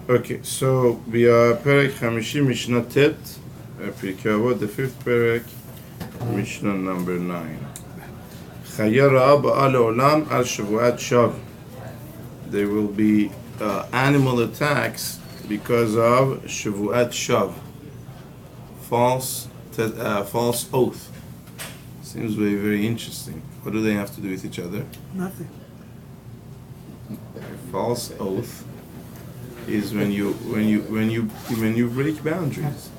Okay, so we are Perek Hamishim Mishnah Tet, Pirke Avoth, the fifth Perek, Mishnah number 9. Chaya ra'a ba'al olam al shavuat shav. There will be animal attacks because of shavuat shav, false oath. Seems very, very interesting. What do they have to do with each other? Nothing. A false oath is when you break boundaries.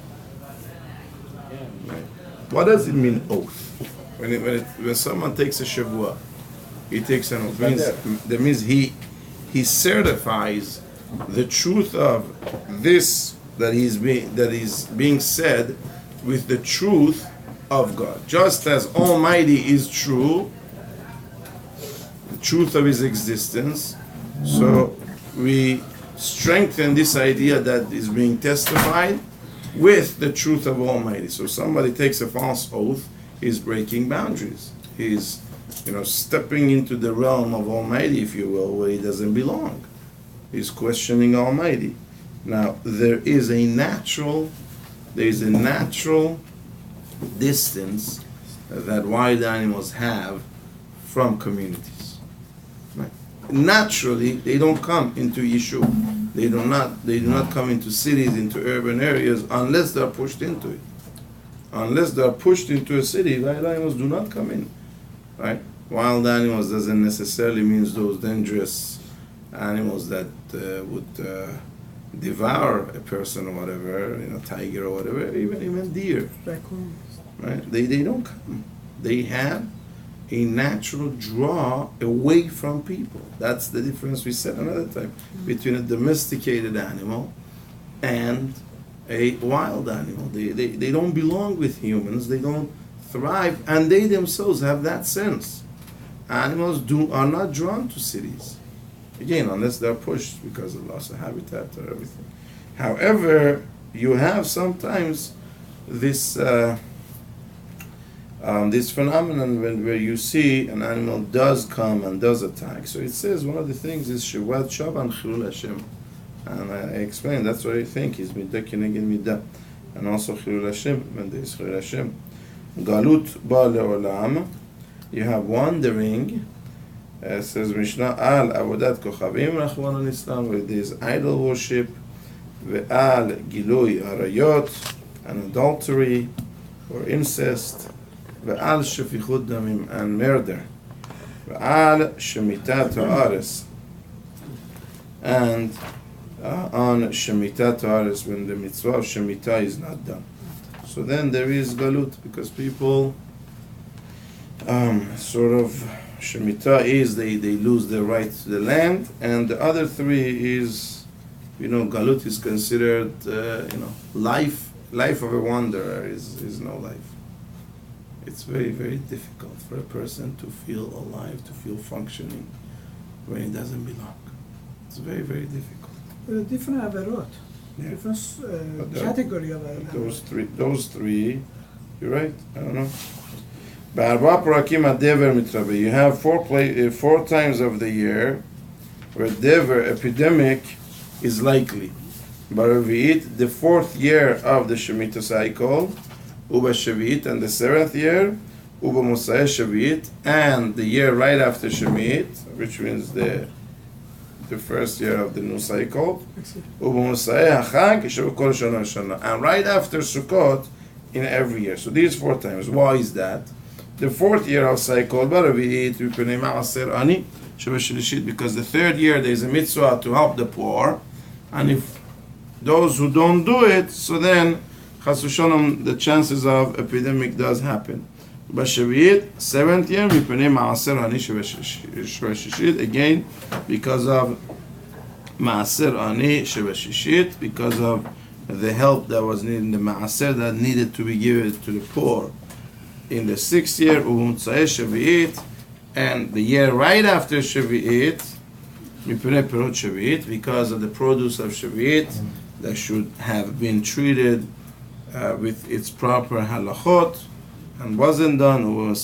Right. What does it mean, oath? When someone takes a shavua, he takes an oath. That means he certifies the truth of this that is being said with the truth of God. Just as Almighty is true, the truth of His existence, so we strengthen this idea that is being testified with the truth of Almighty. So somebody takes a false oath, he's breaking boundaries. He's, stepping into the realm of Almighty, if you will, where he doesn't belong. He's questioning Almighty. Now, there is a natural distance that wild animals have from communities. Right? Naturally, they don't come into Yishuv. They do not come into cities, into urban areas, unless they are pushed into it. Unless they are pushed into a city, wild animals do not come in. Right? Wild animals doesn't necessarily mean those dangerous animals that would devour a person or whatever, tiger or whatever, even deer. Right? They don't come. They have a natural draw away from people. That's the difference we said another time between a domesticated animal and a wild animal. They don't belong with humans. They don't thrive, and they themselves have that sense. Animals are not drawn to cities. Again, unless they're pushed because of loss of habitat or everything. However, you have sometimes this phenomenon where you see an animal does come and does attack. So it says one of the things is shavuat shav and chilul Hashem. And I explained that's what I think is midah keneged midah, and also chilul Hashem when there is chilul Hashem. Galut ba leolam. You have wandering. Says Mishnah al avodat kochavim rachmana litzlan, where there is idol worship, ve'al gilui arayot, and adultery or incest, ve'al shefichut damim, and murder, ve'al shemitat ha'aretz, and on shemitat ha'aretz, when the mitzvah of shemitah is not done. So then there is galut, because people Shemitah is they lose their right to the land, and the other three is, galut is considered, life of a wanderer is no life. It's very, very difficult for a person to feel alive, to feel functioning when he doesn't belong. It's very, very difficult. Different averot, different category of averot. Those three, you're right. I don't know. You have four times of the year where dever epidemic is likely. Baravi'it, the fourth year of the Shemitah cycle, Uba Shavit, and the seventh year, Uba Musaya Shavit, and the year right after Shemit, which means the first year of the new cycle, Uba Musaya Hachag, Kol Shana Shana, and right after Sukkot in every year. So these four times. Why is that? The fourth year of cycle, because the third year there is a mitzvah to help the poor, and if those who don't do it, so then chas v'shalom, the chances of epidemic does happen. Seventh year, again, because of maaser ani shebeshishit, because of the help that was needed in the maaser that needed to be given to the poor. In the sixth year, and the year right after Shavuot, because of the produce of Shavuot that should have been treated with its proper halachot and wasn't done, and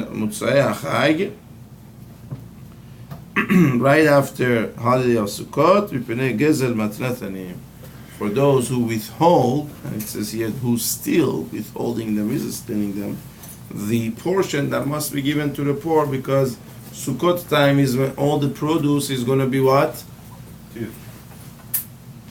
Mutzai HaChag, right after holiday of Sukkot, for those who withhold, and it says here who steal, withholding them is stealing them, the portion that must be given to the poor, because Sukkot time is when all the produce is going to be what?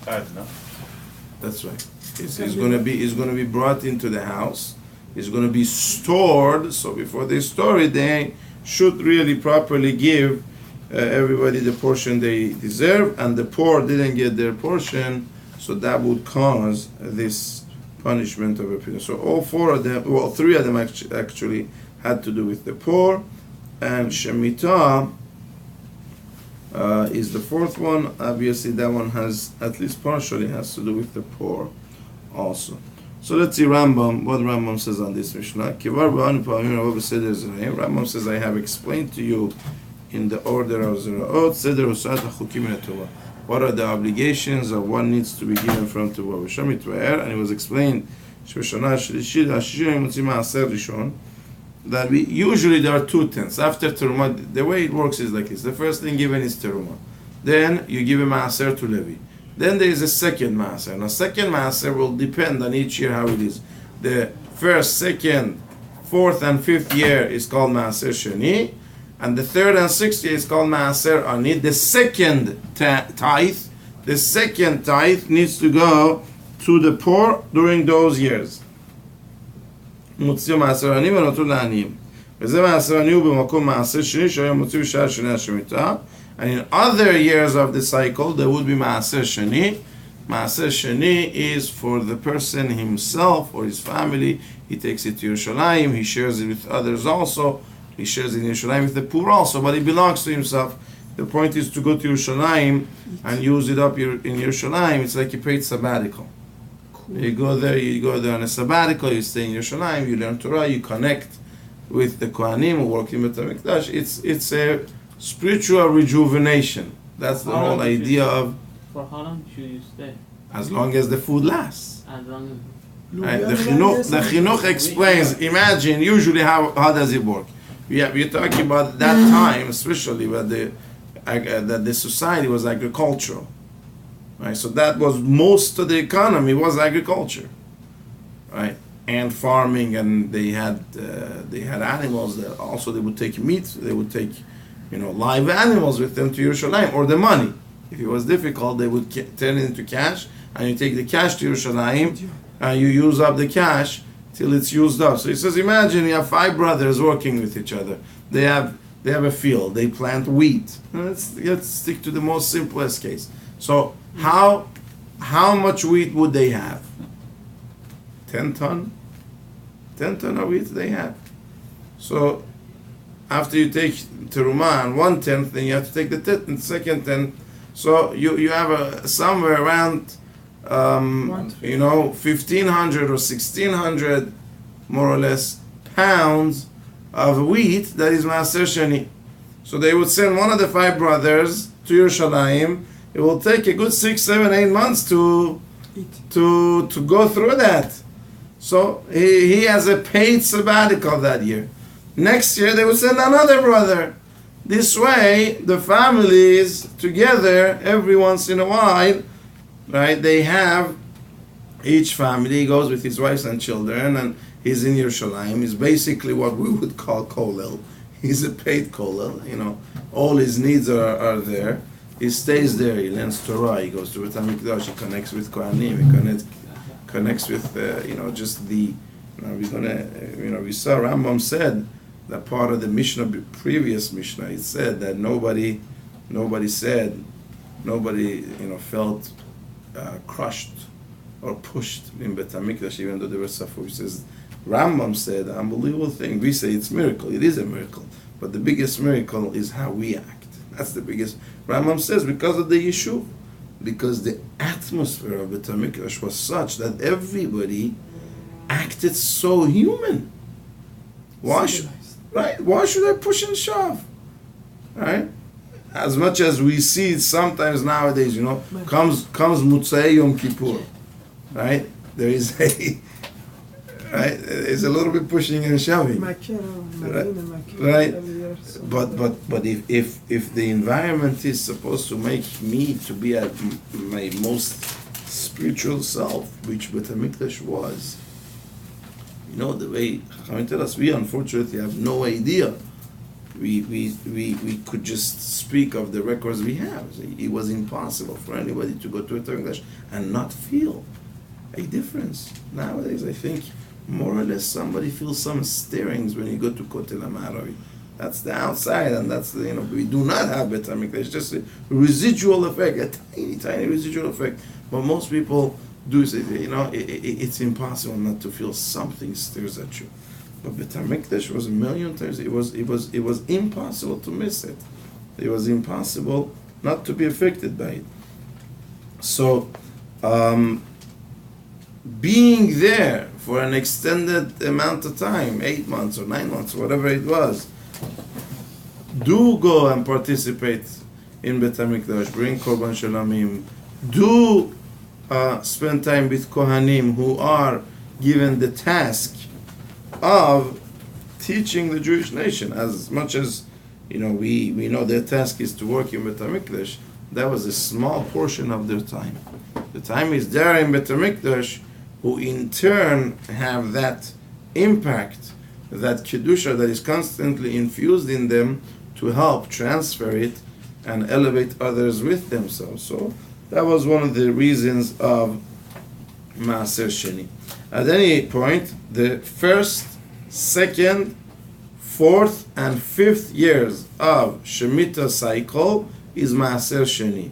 That's right. It's going to be brought into the house. It's going to be stored. So before they store it, they should really properly give everybody the portion they deserve, and the poor didn't get their portion, so that would cause this punishment of a person. So all four of them, well, three of them actually had to do with the poor, and Shemitah is the fourth one. Obviously, that one has, at least partially, has to do with the poor also. So let's see Rambam, what Rambam says on this Mishnah. Rambam says, I have explained to you in the order of Zera'ot, what are the obligations of what needs to be given from Tuvah. And it was explained that usually there are 2 tenths. After Terumah, the way it works is like this. The first thing given is Terumah. Then you give a Maaser to Levi. Then there is a second Maaser. Now, second Maaser will depend on each year how it is. The first, second, fourth, and fifth year is called Maaser Sheni, and the third and sixth year is called Maaser Ani. The second tithe needs to go to the poor during those years. מוציא מעשר עניים ונותן לעניים. וזה מעשר עני הוא במקום מעשר שני שהיה מוציא בשעה שני השמיטה. And in other years of the cycle, there would be מעשר שני. מעשר שני is for the person himself or his family. He takes it to Yerushalayim, he shares it with others also. He shares it in Yerushalayim with the poor also, but it belongs to himself. The point is to go to Yerushalayim and use it up in Yerushalayim. It's like you paid sabbatical. You go there on a sabbatical, you stay in Yerushalayim, you learn Torah, you connect with the Kohanim who work in Bet HaMikdash. It's a spiritual rejuvenation. That's the whole idea of... For how long should you stay? As long as the food lasts. As long as... Right? The Chinuch explains, imagine, usually how does it work? We're talking about that time, especially that the society was agricultural. Right, so that was most of the economy was agriculture, right, and farming, and they had animals that also they would take meat, they would take, live animals with them to Yerushalayim, or the money. If it was difficult, they would turn it into cash, and you take the cash to Yerushalayim, and you use up the cash till it's used up. So he says, imagine you have 5 brothers working with each other. They have a field, they plant wheat. Let's stick to the most simplest case. So how much wheat would they have? 10 ton? 10 ton of wheat they have. So after you take terumah and 1/10, then you have to take the second 10. So you have somewhere around 1,500 or 1,600 more or less pounds of wheat that is Maaser Sheni. So they would send one of the 5 brothers to Yerushalayim. It will take a good 6, 7, 8 months to go through that. So he has a paid sabbatical that year. Next year they will send another brother. This way the families together every once in a while, right? They have, each family goes with his wives and children, and he's in Yerushalayim. He's basically what we would call kollel. He's a paid kollel. All his needs are there. He stays there, he learns Torah, he goes to Bet HaMikdash, he connects with Kohanim, he connects with, just the, we saw Rambam said that part of the Mishnah, previous Mishnah, it said that nobody felt crushed or pushed in Bet HaMikdash, even though they were Safu. He says, Rambam said, unbelievable thing. We say it's a miracle, it is a miracle, but the biggest miracle is how we act. That's the biggest. Rambam says because of the Yishuv, because the atmosphere of Bet HaMikdash was such that everybody acted so human. Why should I push and shove? Right? As much as we see it sometimes nowadays, comes Motzei Yom Kippur, right? There is right? It's a little bit pushing and shoving. Right. But if the environment is supposed to make me to be at my most spiritual self, which Beit HaMikdash was, you know, the way Chachamim tell us, we unfortunately have no idea. We could just speak of the records we have. It was impossible for anybody to go to Beit HaMikdash and not feel a difference. Nowadays, I think more or less somebody feels some stirrings when you go to Kotel HaMa'aravi. That's the outside, and that's the, we do not have Beit HaMikdash. It's just a residual effect, a tiny residual effect. But most people do say, it's impossible not to feel something stirs at you. But Beit HaMikdash was a million times. It was impossible to miss it. It was impossible not to be affected by it. So, being there for an extended amount of time, 8 months or 9 months, whatever it was, do go and participate in Beit HaMikdash, bring Korban Shalomim, do spend time with Kohanim who are given the task of teaching the Jewish nation. As much as we know their task is to work in Beit HaMikdash, that was a small portion of their time. The time is there in Beit HaMikdash, who in turn have that impact, that Kedusha that is constantly infused in them to help transfer it and elevate others with themselves. So that was one of the reasons of Maaser Sheni. At any point, the first, second, fourth, and fifth years of Shemitah cycle is Maaser Sheni.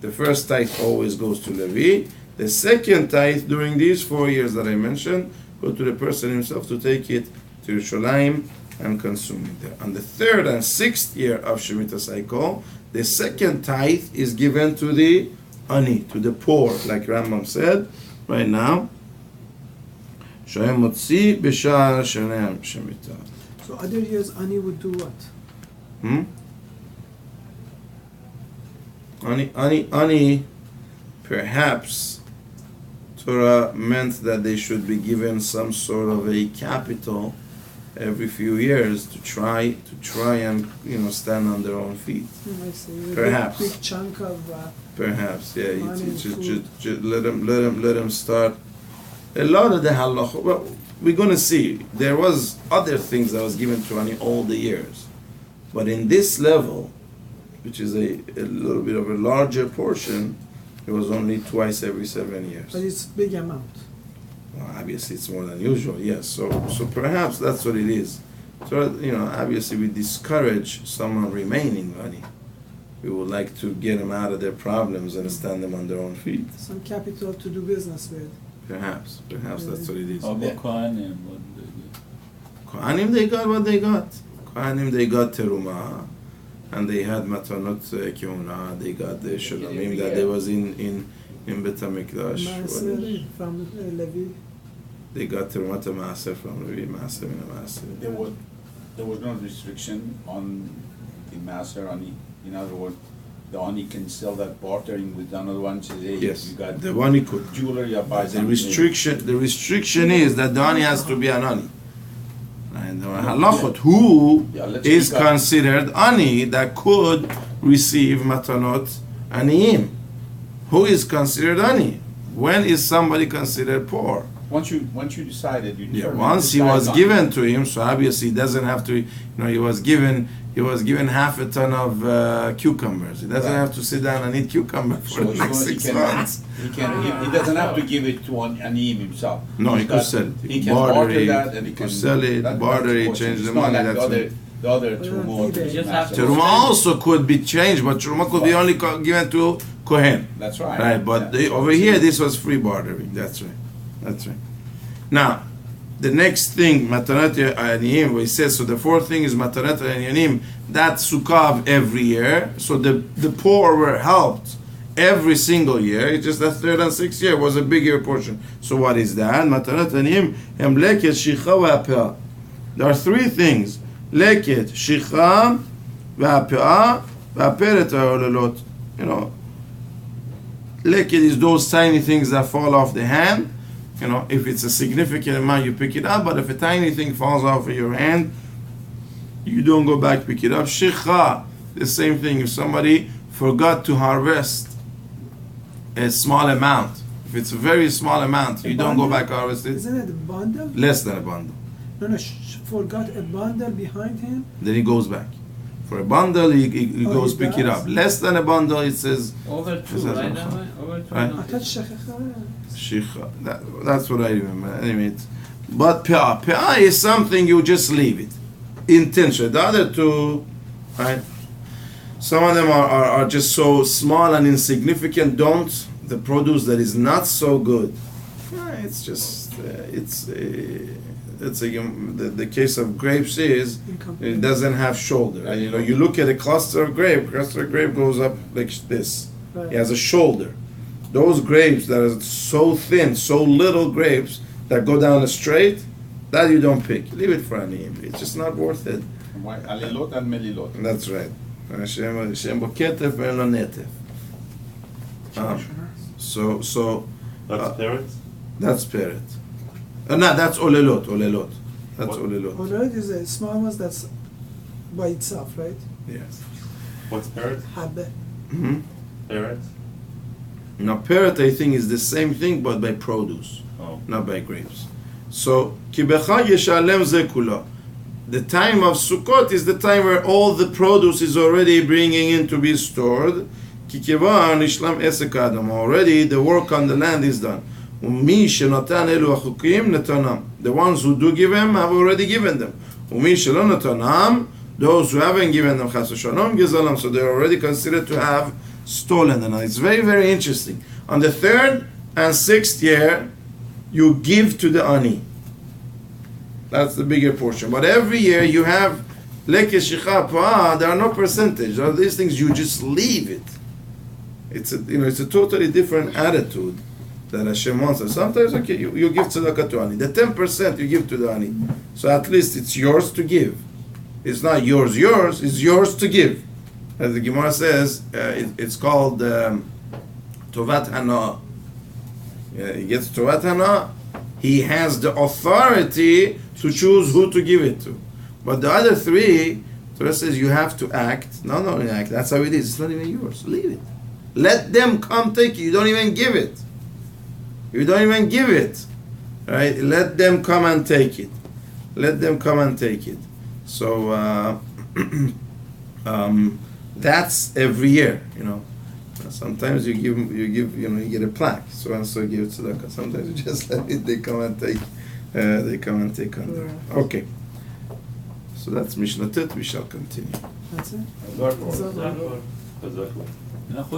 The first tithe always goes to Levi. The second tithe during these 4 years that I mentioned go to the person himself to take it to Yerushalayim and consume it there. On the third and sixth year of Shemitah cycle, the second tithe is given to the ani, to the poor, like Rambam said right now. Shohem motzi b'shar shenem Shemitah. So other years ani would do what? Ani, perhaps Torah meant that they should be given some sort of a capital every few years to try and stand on their own feet. I see. Perhaps. Big chunk of. Perhaps, yeah. Money, Just let them start. A lot of the halachot. Well, we're going to see. There was other things that was given to Ani all the years, but in this level, which is a little bit of a larger portion, it was only twice every 7 years. But it's big amount. Well, obviously it's more than usual, yes. So perhaps that's what it is. So, obviously we discourage someone remaining money. We would like to get them out of their problems and stand them on their own feet. Some capital to do business with. Perhaps that's what it is. How about Kohanim? What did they get? Kohanim, they got what they got. Kohanim, they got terumah, and they had matanot kiuna. They got the shalomim that they was in Beit HaMikdash. Maaser from Levi. They got terumah to maaser from Levi, maaser min maaser. There was no restriction on the maaser ani. In other words, the ani can sell that bartering with another one. Says, hey, Yes, you got the one he could. jewelry, you buy The something. restriction is that the ani has to be an ani. And the halachot, who let's is speak up. considered ani that could receive matanot aniyim? Who is considered ani? When is somebody considered poor? Once you decided, you Yeah, determined once he this was guy's given to him, so obviously he doesn't have to. He was given half a ton of cucumbers. He doesn't Right. have to sit down and eat cucumber for the next 6 months. He doesn't have to give it to an aniyim himself. No, he He's could got- sell it. He can barter it. that, and He could sell it, that's barter it, important. change the It's not money. like That's the other Well, Trumot. you just have to- Teruma also could be changed, but Teruma could be only given to Kohen. That's right. Right, but Yeah. over here, this was free bartering. That's right. Now, the next thing, Matanat Aniyim, where he says, so the fourth thing is Matanat Aniyim, that's Sukkah every year. So the poor were helped every single year. It's just that third and sixth year was a bigger portion. So what is that? Matanat Aniyim, Hem Leket, Shicha, V'Apeh. There are three things. Leket, Shicha, V'Apeh, V'Aperet Ha'ololot. Leket is those tiny things that fall off the hand. You know, if it's a significant amount, you pick it up. But if a tiny thing falls off of your hand, you don't go back pick it up. Shikha, the same thing. If somebody forgot to harvest a small amount, if it's a very small amount, you don't go back harvest it. Isn't it a bundle? Less than a bundle. No, forgot a bundle behind him. Then he goes back. For a bundle, he Oh, goes he pick it does? up. Less than a bundle, it says Over two, Is that right? also- Over two. Right. I thought shekha. shikha. That's what I remember. Anyway, but pe'ah is something you just leave it. Intention. The other two, right? Some of them are just so small and insignificant. Don't. The produce that is not so good. It's just the case of grapes is it doesn't have shoulder. And, you know, you look at a cluster of grape. Cluster of grape goes up like this. It has a shoulder. Those grapes that are so thin, so little grapes that go down straight, that you don't pick. Leave it for Aniyim. It's just not worth it. Why? Alilot and melilot. That's right. Shem bo ketef ve'en lo netef. So That's parrots? that's parrot. No, that's olelot. That's What? olelot. Oled is a small one that's by itself, right? Yes. What's parrot? Habbe. Hmm. Parrot? Now, parrot, I think, is the same thing, but by produce, Oh. not by grapes. So, ki b'chag yeshalem ze kula. The time of Sukkot is the time where all the produce is already bringing in to be stored. Ki kivan ishlam esek adam. Already the work on the land is done. Umi shenatan elu achukim netanam. The ones who do give him have already given them. Umi shelo netanam. Those who haven't given them chas v'shalom gezalam. So they're already considered to have stolen them. It's very, very interesting. On the third and sixth year, you give to the ani. That's the bigger portion. But every year you have lekes shicha pa'ah. There are no percentage. There are these things you just leave it. It's a totally different attitude that Hashem wants us. Sometimes you give tzedakah to ani. The 10% you give to the ani. So at least it's yours to give. It's not yours. It's yours to give. As the Gemara says, it's called Tovat Hana. He gets Tovat Hana. He has the authority to choose who to give it to. But the other three, Torah says you have to act. Not only act, that's how it is. It's not even yours. Leave it. Let them come take it. You don't even give it. You don't even give it. Right? Let them come and take it. Let them come and take it. So that's every year, you know. Sometimes you get a plaque. So and so give tzedakah. Sometimes you just let it. They come and take. They come and take on them. Okay. So that's Mishnah Tet. We shall continue. That's it. Hazak. Hazak. Hazak. אנחנו